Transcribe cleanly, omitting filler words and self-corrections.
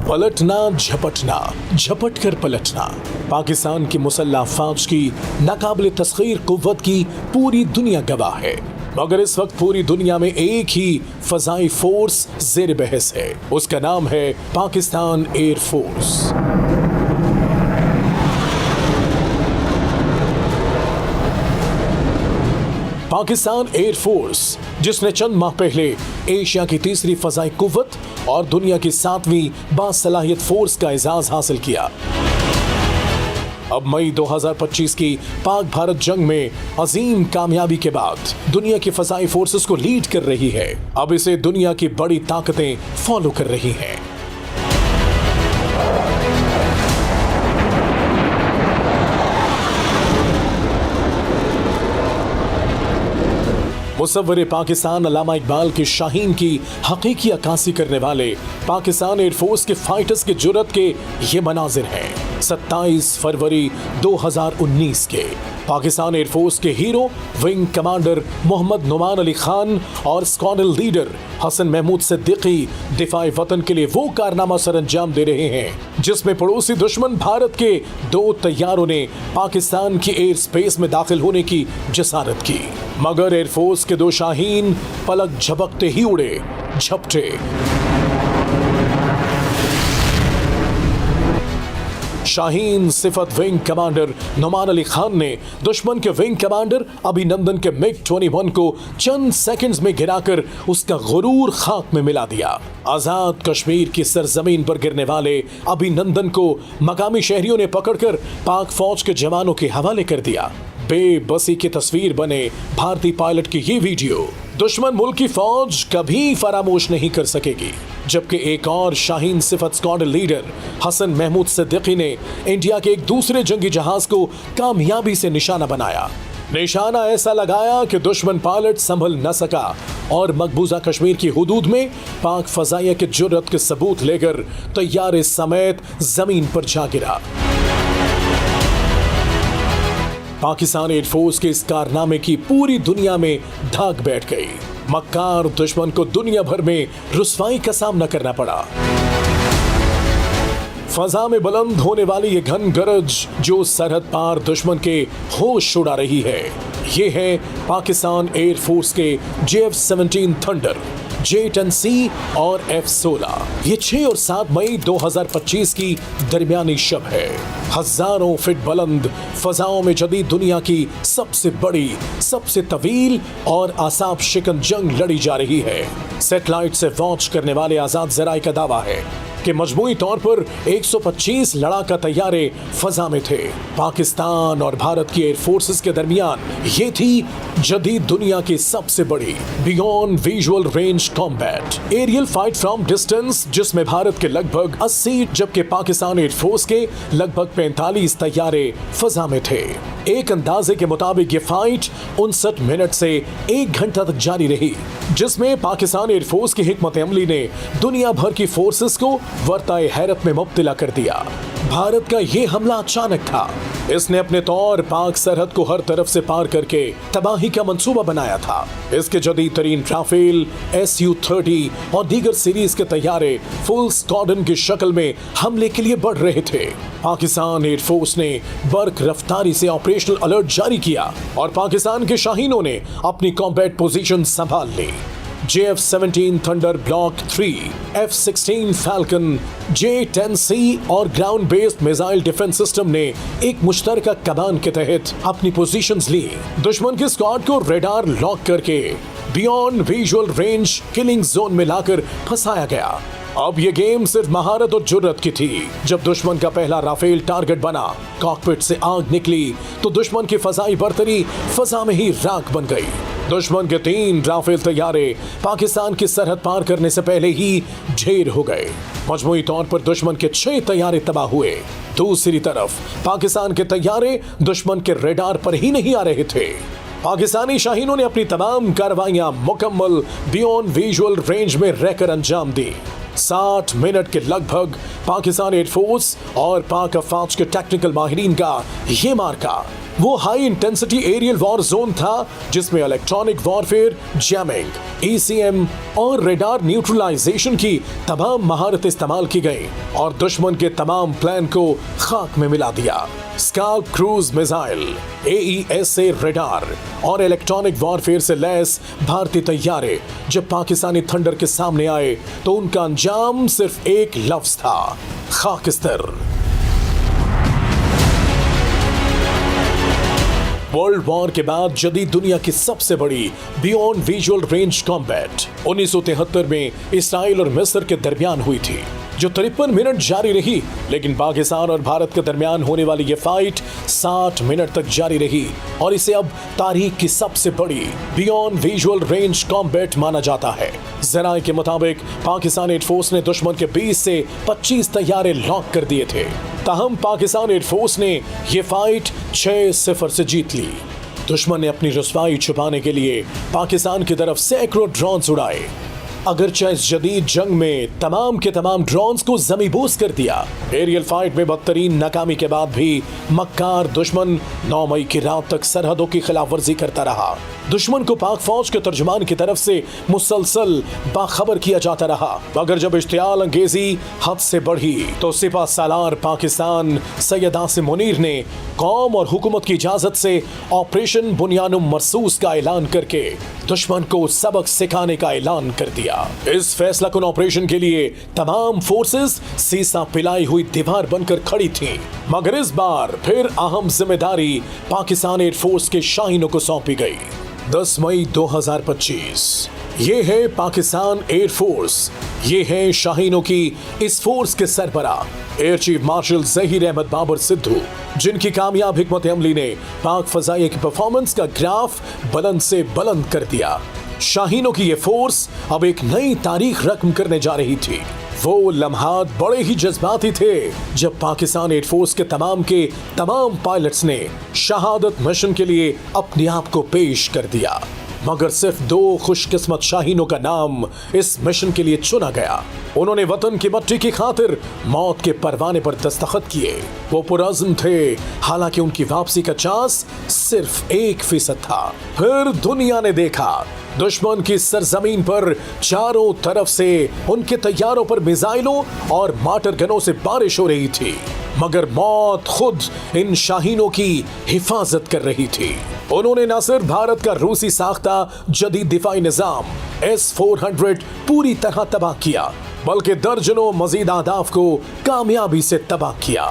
पलटना झपटना, झपट कर पलटना। पाकिस्तान की मुसल्लह फौज की नाकाबिले तस्खीर कुव्वत की पूरी दुनिया गवाह है, मगर इस वक्त पूरी दुनिया में एक ही फजाई फोर्स ज़ेर बहस है। उसका नाम है Pakistan air force. Pakistan air force, जिसने चंद माह पहले एशिया की तीसरी फजाई कुव्वत और दुनिया की 7वीं बासलाहियत फोर्स का एजाज हासिल किया, अब मई 2025 की पाक भारत जंग में अजीम कामयाबी के बाद दुनिया की फजाई फोर्सेस को लीड कर रही है। अब इसे दुनिया की बड़ी ताकतें फॉलो कर रही हैं। मुसव्विर पाकिस्तान अल्लामा इकबाल के शाहीन की हकीकी अक्कासी करने वाले पाकिस्तान एयरफोर्स के फाइटर्स के जुर्रत के ये मनाजिर हैं 27 फरवरी 2019 के। पाकिस्तान एयरफोर्स के hero wing commander Mohammad Numan Ali Khan और स्क्वाड्रन लीडर हसन महमूद सिद्दीकी दिफाए वतन के लिए वो कारनामा सर अंजाम दे रहे हैं जिसमें पड़ोसी दुश्मन भारत के 2 तैयारों ने पाकिस्तान की एयर स्पेस में दाखिल होने की जसारत की, मगर एयरफोर्स के 2 शाहीन पलक झपकते ही उड़े, झपटे। शाहीन सिफत विंग कमांडर नुमान अली खान ने दुश्मन के विंग कमांडर अभिनंदन के MiG-21 को चंद सेकंड्स में गिराकर उसका गुरूर खाक में मिला दिया। आजाद कश्मीर की सरजमीन पर गिरने वाले अभिनंदन को मकामी शहरियों ने पकड़कर पाक फौज के जवानों के हवाले कर दिया। बेबसी की तस्वीर बने भारतीय पायलट की ये वीडियो दुश्मन मुल्क की फौज कभी फरामोश नहीं कर सकेगी। जबकि एक और शाहीन सिफत स्क्वाड्रन लीडर हसन महमूद सिद्दीकी ने इंडिया के एक दूसरे जंगी जहाज को कामयाबी से निशाना बनाया। निशाना ऐसा लगाया कि दुश्मन पायलट संभल न सका और मकबूजा कश्मीर की हुदूद में पाक फजाइया के जुर्रत के सबूत लेकर तैयारे समेत जमीन पर जा गिरा। पाकिस्तान एयरफोर्स के इस कारनामे की पूरी दुनिया में धाक बैठ गई। मक्कार दुश्मन को दुनिया भर में रुसवाई का सामना करना पड़ा। फजा में बुलंद होने वाली ये घन गरज जो सरहद पार दुश्मन के होश उड़ा रही है, ये है पाकिस्तान एयरफोर्स के JF-17 थंडर, J-10C और F-16। ये 6 और 7 मई 2025 की दरमियानी शब है। हजारों फीट बुलंद फजाओं में जदीद दुनिया की सबसे बड़ी, सबसे तवील और आसाब शिकन जंग लड़ी जा रही है। सैटेलाइट से वॉच करने वाले आजाद जराए का दावा है कि मजमूई तौर पर 125 लड़ाका तैयारे फजा में थे। पाकिस्तान और भारत की एयर फोर्सेस के दरमियान ये थी जदीद दुनिया की सबसे बड़ी beyond visual range combat aerial fight from distance, जिसमें भारत के लगभग 80 जबकि पाकिस्तान एयर फोर्स के लगभग 45 तैयारे फजा में थे। एक अंदाजे के मुताबिक ये फाइट 59 मिनट से 1 घंटा तक जारी रही, जिसमें पाकिस्तान एयर फोर्स की हिकमत अमली ने दुनिया भर की फोर्सेस को वर्ताए हैरत में मुब्तला कर दिया। भारत का ये हमला अचानक था। इसने अपने तौर पाक सरहद को हर तरफ से पार करके तबाही का मंसूबा बनाया था। इसके जदीद तरीन राफेल, Su-30 और दीगर सीरीज के तैयारे फुल स्क्वाड्रन की शक्ल में हमले के लिए बढ़ रहे थे। पाकिस्तान एयर फोर्स ने बर्क रफ्तारी से ऑपरेशनल अलर्ट जारी किया और पाकिस्तान के शाहीनों ने अपनी कॉम्बैट पोजीशन संभाल ली। JF-17 thunder block 3, F-16 falcon, J-10C और ground based missile defence system ने एक मुश्तरका कमान के तहत अपनी पोजीशंस ली। दुश्मन के स्क्वाड को रेडार लॉक करके beyond visual range killing zone में लाकर फंसाया गया। अब ये गेम सिर्फ महारत और जुर्रत की थी। जब दुश्मन का पहला राफेल टारगेट बना, कॉकपिट से आग निकली तो दुश्मन की फजाई बर्तरी फजा में ही राख बन गई। दुश्मन के 3 राफेल तैयारे पाकिस्तान की सरहद पार करने से पहले ही ढेर हो गए। मजमूई तौर पर दुश्मन के 6 तैयारे तबाह हुए। दूसरी तरफ पाकिस्तान के तैयारे दुश्मन के रेडार पर ही नहीं आ रहे थे। पाकिस्तानी शाहीनों ने अपनी तमाम कार्रवाइयां मुकम्मल बियॉन्ड विजुअल रेंज में रहकर अंजाम दी। 60 मिनट के लगभग पाकिस्तान एयर फोर्स और पाक अफवाज के टेक्निकल माहिरीन का ये मार्का वो high intensity aerial war zone था जिसमें इलेक्ट्रॉनिक वॉरफेयर, जैमिंग, ECM और रेडार न्यूट्रलाइजेशन की तमाम महारत इस्तेमाल की गई और दुश्मन के तमाम प्लान को खाक में मिला दिया। Scalp cruise missile, AESA radar और इलेक्ट्रॉनिक वॉरफेयर से लैस भारतीय तैयारे जब पाकिस्तानी थंडर के सामने आए तो उनका अंजाम सिर्फ एक लफ्ज था, खाकिस्तर। वर्ल्ड वॉर के बाद जदीद दुनिया की सबसे बड़ी बियॉन्ड विजुअल रेंज कॉम्बैट 1973 में इसराइल और मिस्र के दरमियान हुई थी, जो 53 मिनट जारी रही। लेकिन पाकिस्तान और भारत के दरमियान होने वाली ये फाइट 60 मिनट तक जारी रही और इसे अब तारीख की सबसे बड़ी बियॉन्ड विजुअल रेंज कॉम्बैट माना जाता है। जराये के मुताबिक पाकिस्तान एयरफोर्स ने दुश्मन के 20 से 25 तैयारे लॉक कर दिए थे। ताहम पाकिस्तान एयरफोर्स ने यह फाइट 6-0 से जीत ली। दुश्मन ने अपनी रुसवाई छुपाने के लिए पाकिस्तान की तरफ सैकड़ों ड्रोन्स उड़ाए। अगरचे इस जदीद जंग में तमाम के तमाम ड्रोन्स को जमीबोस कर दिया। एरियल फाइट में बदतरीन नाकामी के बाद भी मक्कार दुश्मन 9 मई की रात तक सरहदों की खिलाफ वर्जी करता रहा। दुश्मन को पाक फौज के तर्जुमान की तरफ से मुसलसल बाखबर किया जाता रहा, मगर जब इश्तियाल अंगेजी हद से बढ़ी तो सिपा सालार पाकिस्तान सैयद आसिम मुनीर ने कौम और हुकूमत की इजाजत से ऑपरेशन बुनियानुम मरसूस का ऐलान करके दुश्मन को सबक सिखाने का ऐलान कर दिया। इस फैसला कुन ऑपरेशन के लिए तमाम फोर्सेस सीसा पिलाई हुई दीवार बनकर खड़ी थीं, मगर इस बार फिर अहम जिम्मेदारी पाकिस्तान एयरफोर्स के शाहीनों को सौंपी गई। 10 मई 2025 ये है पाकिस्तान एयरफोर्स, ये है शाहीनों की इस फोर्स के सरबराह air chief marshal Zaheer Ahmed Babar Sidhu, जिनकी कामयाब हिकमत अमली ने पाक फजाइया की परफॉर्मेंस का ग्राफ बुलंद से बुलंद कर दिया। शाहीनों की ये फोर्स अब एक नई तारीख रकम करने जा रही थी। वो लम्हात बड़े ही जज्बाती थे जब पाकिस्तान एयरफोर्स के तमाम पायलट्स ने शहादत मिशन के लिए अपने आप को पेश कर दिया, मगर सिर्फ 2 खुशकिस्मत शाहीनों का नाम इस मिशन के लिए चुना गया। उन्होंने वतन की मट्टी की खातिर मौत के परवाने पर दस्तखत किए। वो पुरअज़्म थे, हालांकि उनकी वापसी का चांस सिर्फ 1% था। फिर दुनिया ने देखा दुश्मन की सरजमीन पर चारों तरफ से उनके तैयारों पर मिसाइलों और मार्टर गनों से बारिश हो रही थी, मगर मौत खुद इन शाहीनों की हिफाजत कर रही थी। उन्होंने न सिर्फ भारत का रूसी साख्ता जदीद दिफाई निजाम S-400 पूरी तरह तबाह किया, बल्कि दर्जनों मजीद अहदाफ को कामयाबी से तबाह किया।